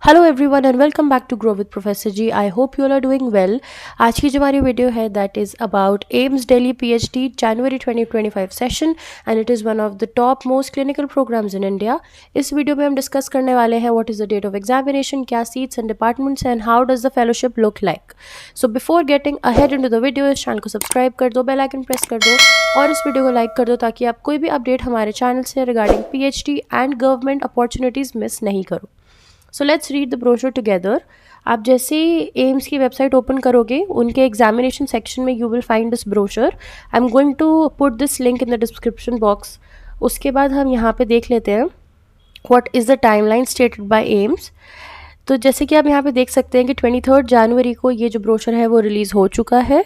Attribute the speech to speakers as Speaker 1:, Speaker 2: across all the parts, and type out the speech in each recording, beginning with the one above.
Speaker 1: Hello everyone and welcome back to grow with professor ji. I hope you all are doing well. आज की जो हमारी video है that is about AIIMS Delhi PhD January 2025 session and it is one of the top most clinical programs in India. इस video में हम discuss करने वाले हैं what is the date of examination, क्या seats and departments and how does the fellowship look like. So before getting ahead into the video इस channel को subscribe कर दो, बेल आइकन प्रेस कर दो और इस वीडियो को लाइक कर दो ताकि आप कोई भी अपडेट हमारे चैनल से regarding PhD and government opportunities miss नहीं करो। So let's read the brochure together. आप जैसे ही एम्स की वेबसाइट ओपन करोगे उनके एग्जामिनेशन सेक्शन में you will find this brochure. I am going to put this link in the description box. उसके बाद हम यहाँ पे देख लेते हैं what is the timeline stated by AIIMS. तो जैसे कि आप यहाँ पे देख सकते हैं कि 23 जनवरी को ये जो ब्रोशर है वो रिलीज़ हो चुका है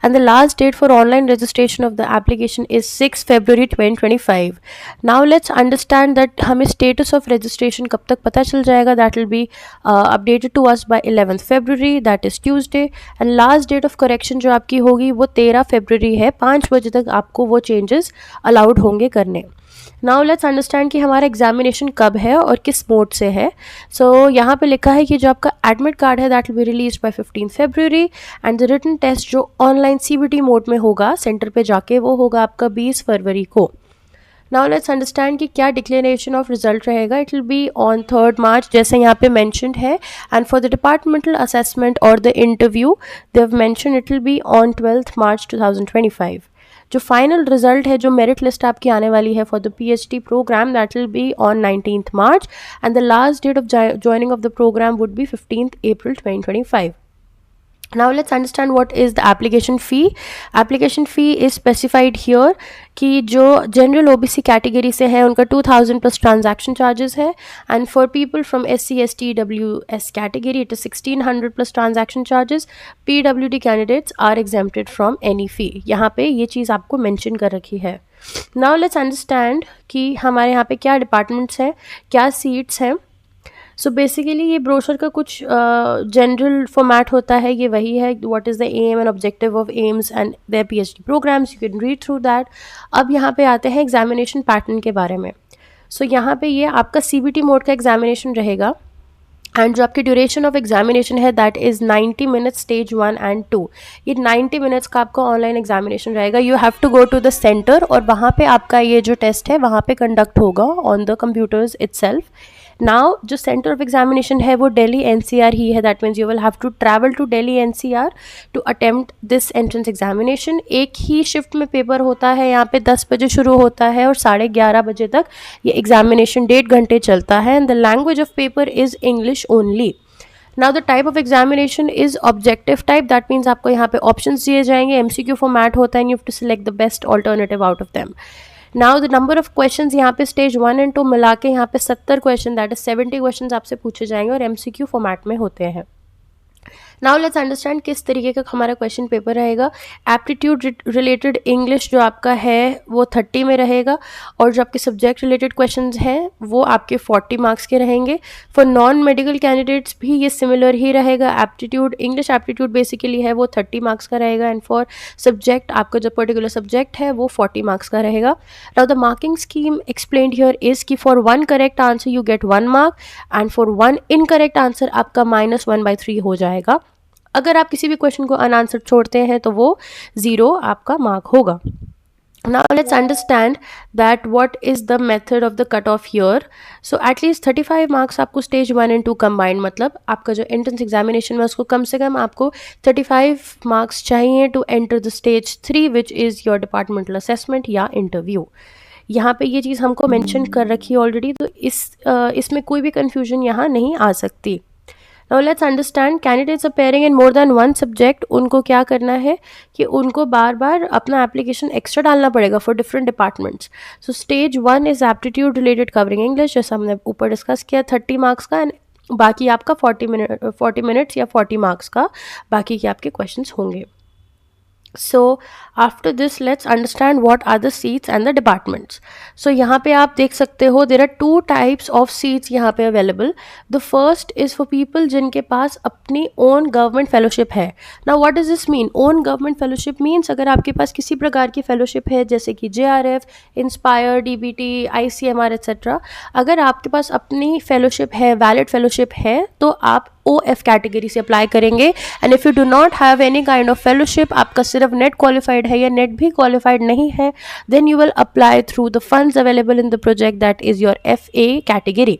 Speaker 1: and the last date for online registration of the application is 6 February 2025। Now let's understand that हमें स्टेटस ऑफ रजिस्ट्रेशन कब तक पता चल जाएगा। That will be updated to us by 11 February, that is Tuesday. And last date of correction जो आपकी होगी वो 13 फरवरी है। 5 बजे तक आपको वो चेंजेस अलाउड होंगे करने। नाउ लेट्स अंडरस्टैंड कि हमारा एग्जामिनेशन कब है और किस मोड से है। सो यहाँ पे लिखा है कि जो आपका एडमिट कार्ड है that will be release by 15 February and the written test जो ऑनलाइन सीबीटी मोड में होगा सेंटर पे जाके वो होगा आपका 20 फरवरी को। नाउ लेट्स अंडरस्टैंड कि क्या डिक्लेरेशन ऑफ रिजल्ट रहेगा। It will be on 3 March जैसे यहाँ पे मैंशनड है and for the departmental assessment और the interview they have mention it will be on 12 March 2025। जो फाइनल रिजल्ट है, जो मेरिट लिस्ट आपकी आने वाली है for the PhD programme that will be on 19th March and the last date of joining of the programme would be 15th April 2025. Now let's understand what is the application fee. Application fee is specified here कि जो general OBC category से है उनका 2000 plus transaction charges है and for people from SC ST WS category it is 1600 plus transaction charges. PWD candidates are exempted from any fee. यहाँ पे ये चीज़ आपको मेंशन कर रखी है। नाउ लेट्स अंडरस्टैंड कि हमारे यहाँ पे क्या डिपार्टमेंट्स हैं, क्या सीट्स हैं। सो बेसिकली ये ब्रोशर का कुछ जनरल फॉर्मेट होता है, ये वही है what is the aim and objective of AIIMS and their PhD programmes. You can read through that. अब यहाँ पे आते हैं एग्जामिनेशन पैटर्न के बारे में। सो यहाँ पे ये आपका CBT मोड का एग्जामिनेशन रहेगा एंड जो आपकी ड्यूरेशन ऑफ एग्जामिनेशन है that is 90 minutes stage 1 and 2। ये 90 मिनट्स का आपका ऑनलाइन एग्जामिनेशन रहेगा। You have to go to the centre और वहाँ पे आपका ये जो टेस्ट है वहाँ पे कंडक्ट होगा on the computers itself. Now जो सेंटर ऑफ एग्जामिनेशन है वो दिल्ली NCR ही है। That means you will have to travel to Delhi NCR to attempt this entrance examination. एक ही शिफ्ट में पेपर होता है, यहाँ पे 10 बजे शुरू होता है और 11:30 बजे तक ये एग्जामिनेशन 1.5 घंटे चलता है and the language of paper is English only. Now the type of examination is objective type. That means आपको यहाँ पे ऑप्शंस दिए जाएंगे, MCQ फॉर्मेट होता है and you have to select the best alternative out of them. Now the number of questions यहाँ पे stage 1 and 2 मिला के यहाँ पे 70 क्वेश्चन दैट इज 70 क्वेश्चंस आपसे पूछे जाएंगे और MCQ फॉर्मेट में होते हैं। नाउ लेट्स अंडरस्टैंड किस तरीके का हमारा क्वेश्चन पेपर रहेगा। एप्टीट्यूड रिलेटेड इंग्लिश जो आपका है वो 30 में रहेगा और जो आपके सब्जेक्ट रिलेटेड क्वेश्चंस हैं वो आपके 40 मार्क्स के रहेंगे। फॉर नॉन मेडिकल कैंडिडेट्स भी ये सिमिलर ही रहेगा। एप्टीट्यूड इंग्लिश एप्टीट्यूड बेसिकली है वो 30 मार्क्स का रहेगा एंड फॉर सब्जेक्ट आपका जो पर्टिकुलर सब्जेक्ट है वो 40 मार्क्स का रहेगा। Now the marking scheme explained here is कि for 1 correct answer you get 1 mark and for 1 incorrect answer आपका -1/3 हो जाएगा। अगर आप किसी भी क्वेश्चन को अनआंसर्ड छोड़ते हैं तो वो 0 आपका मार्क होगा। Now let's understand that what is the method of the cutoff here. So at least 35 marks आपको stage 1 and 2 combined, मतलब आपका जो entrance examination में उसको कम से कम आपको 35 marks चाहिए to enter the stage 3 which is your departmental assessment या interview। यहाँ पे ये चीज़ हमको मेंशन कर रखी है ऑलरेडी, तो इसमें कोई भी कन्फ्यूजन यहाँ नहीं आ सकती। Now let's understand candidates appearing in more than one subject, उनको क्या करना है कि उनको बार बार अपना एप्लीकेशन एक्स्ट्रा डालना पड़ेगा for different departments. So stage 1 is aptitude related covering English, जैसा हमने ऊपर डिस्कस किया 30 मार्क्स का एंड बाकी आपका 40 मिनट्स या 40 मार्क्स का बाकी के आपके क्वेश्चंस होंगे। So after this let's understand what are the seats and the departments. So यहाँ पे आप देख सकते हो there are two types of seats यहाँ पे available. The first is for people जिनके पास अपनी own government fellowship है. Now what does this mean? Own government fellowship means अगर आपके पास किसी प्रकार की fellowship है जैसे कि JRF, Inspire, DBT, ICMR etc. अगर आपके पास अपनी fellowship है, valid fellowship है, तो आप OF कैटेगरी से अप्लाई करेंगे. And if you do not have any kind of fellowship, आपका सिर्फ नेट क्वालिफाइड है या नेट भी क्वालिफाइड नहीं है, then you will apply through the funds available in the project that is your FA category.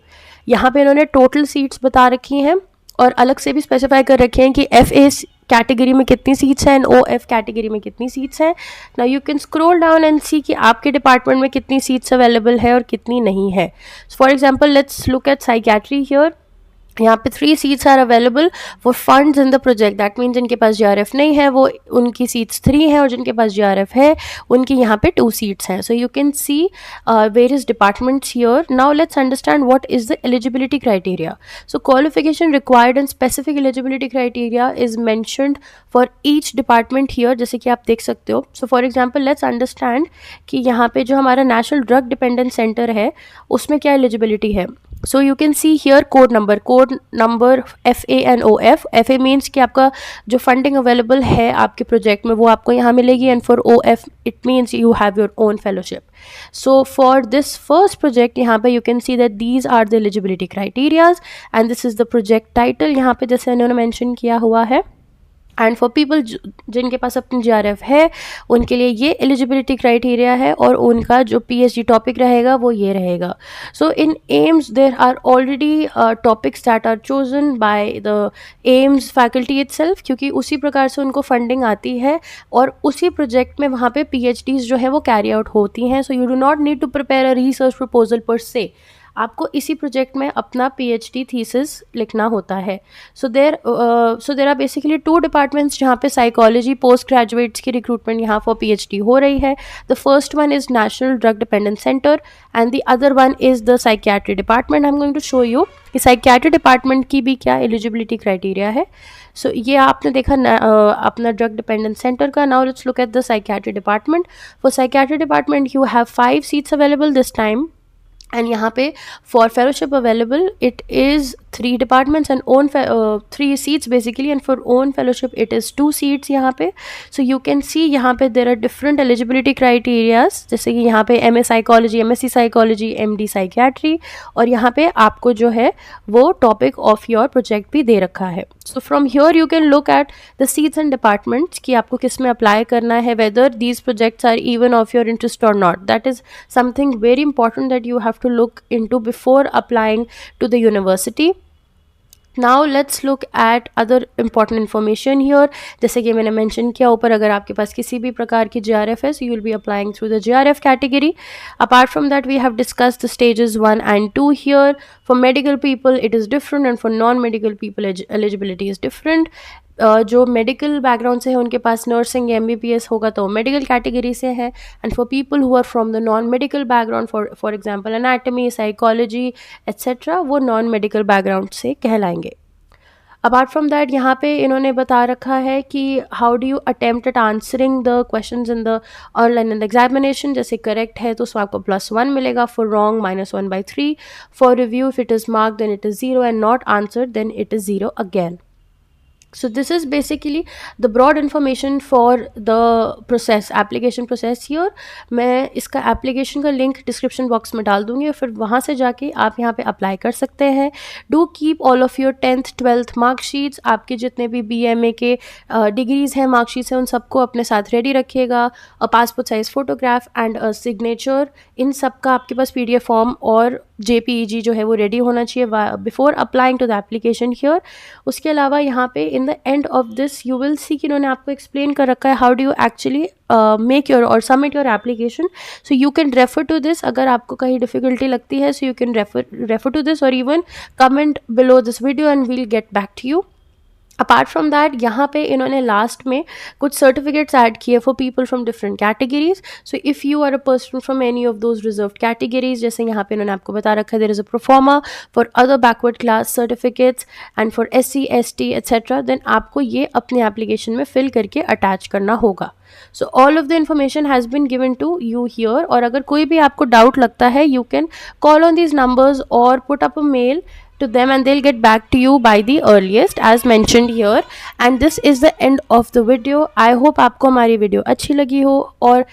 Speaker 1: यहाँ पे इन्होंने टोटल सीट्स बता रखी हैं और अलग से भी स्पेसिफाई कर रखे हैं कि FA कैटेगरी में कितनी सीट्स हैं एंड OF कैटेगरी में कितनी सीट्स हैं. Now you can scroll down and see कि आपके डिपार्टमेंट में कितनी सीट्स अवेलेबल है और कितनी नहीं है. For example let's look at psychiatry here. यहाँ पे 3 seats are available for funds in the project. That mean जिनके पास JRF नहीं है वो उनकी सीट्स 3 हैं और जिनके पास JRF है उनकी यहाँ पे 2 सीट्स हैं. So you can see various departments here. Now let's understand what is the eligibility criteria. So qualification required and specific eligibility criteria is mentioned for each department here, जैसे कि आप देख सकते हो. So for example let's understand कि यहाँ पे जो हमारा नेशनल ड्रग डिपेंडेंस सेंटर है उसमें क्या एलिजिबिलिटी है. So you can see here code number FA and OF. FA means कि आपका जो funding available है आपके project में वो आपको यहाँ मिलेगी, and for OF it means you have your own fellowship. So for this first project यहाँ पे you can see that these are the eligibility criteria and this is the project title. यहाँ पे जैसे इन्होंने mention किया हुआ है. And for people जिनके पास अपनी JRF है उनके लिए ये एलिजिबिलिटी क्राइटेरिया है और उनका जो PhD टॉपिक रहेगा वो ये रहेगा. So in AIIMS there are already topics that are chosen by the AIIMS faculty itself, क्योंकि उसी प्रकार से उनको फंडिंग आती है और उसी प्रोजेक्ट में वहाँ पे PhDs जो है वो कैरी आउट होती हैं. So you do not need to prepare a research proposal per se. आपको इसी प्रोजेक्ट में अपना PhD थीसिस लिखना होता है. So there are basically 2 departments जहाँ पे साइकोलॉजी पोस्ट ग्रेजुएट्स की रिक्रूटमेंट यहाँ फॉर PhD हो रही है. The first one is national drug dependence centre and the other one is the psychiatry department. I am going to show you कि psychiatry department की भी क्या एलिजिबिलिटी क्राइटेरिया है. सो ये आपने देखा अपना ड्रग डिपेंडेंस सेंटर का. Now let's look at the psychiatry department. For psychiatry department you have 5 seats available this time. And यहाँ पे for fellowship available it is 3 departments and own 3 seats basically, and for own fellowship it is 2 seats यहाँ पे. So you can see यहाँ पे there are different eligibility criterias, जैसे कि यहाँ पे MA psychology, MSc psychology, MD psychiatry, और यहाँ पे आपको जो है वो टॉपिक ऑफ योर प्रोजेक्ट भी दे रखा है. So from here you can look at the seats and departments कि आपको किस में अप्लाई करना है, whether these projects are even of your interest और not. That is something very important that you have to look into before applying to the university. Now let's look at other important information here. जैसे कि मैंने mention किया ऊपर, अगर आपके पास किसी भी प्रकार की JRF है, so you will be applying through the JRF category. Apart from that, we have discussed the stages 1 and 2 here. For medical people it is different and for non-medical people eligibility is different. जो medical background से है उनके पास nursing या MBBS होगा तो medical category से है. And for people who are from the non medical background, for example anatomy, psychology etcetera, वो नॉन मेडिकल बैकग्राउंड से कहलाएंगे. अपार्ट फ्रॉम दैट यहाँ पे इन्होंने बता रखा है कि how do you attempt at answering the questions in the online and examination. जैसे करेक्ट है तो उसमें आपको +1 मिलेगा, for wrong -1/3, for review if it is mark then it is 0 and not answered then it is 0 again. So this is basically the broad information for the process, application process here. मैं इसका application का link description box में डाल दूँगी और फिर वहाँ से जाके आप यहाँ पे apply कर सकते हैं. Do keep all of your 10th 12th mark sheets. आपके जितने भी BMA के डिग्रीज़ हैं, मार्क शीट्स हैं, उन सबको अपने साथ रेडी रखिएगा. A passport size photograph and a signature, इन सब का आपके पास PDF फॉर्म और JPEG जो है वो रेडी होना चाहिए before applying to the application here. उसके अलावा यहाँ पे in the end of this you will see कि इन्होंने आपको एक्सप्लेन कर रखा है how do you actually make your और submit your application. So you can refer to this. अगर आपको कहीं डिफिकल्टी लगती है so you can refer to this और even comment below this video and we'll get back to you. Apart from that यहाँ पे इन्होंने लास्ट में कुछ सर्टिफिकेट्स ऐड किए for people from different categories. So if you are a person from any of those reserve categories, जैसे यहाँ पे इन्होंने आपको बता रखा है there is a proforma for other backward class certificates and for SC ST etcetera, then आपको ये अपने एप्लीकेशन में फिल करके अटैच करना होगा. So all of the information has been given to you here. और अगर कोई भी आपको डाउट लगता है, you can call on these numbers और put up a mail to them and they'll get back to you by the earliest as mentioned here. And this is the end of the video. I hope आपको हमारी video अच्छी लगी हो और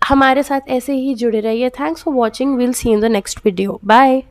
Speaker 1: हमारे साथ ऐसे ही जुड़े रहिए. Thanks for watching. Will see in the next video. Bye.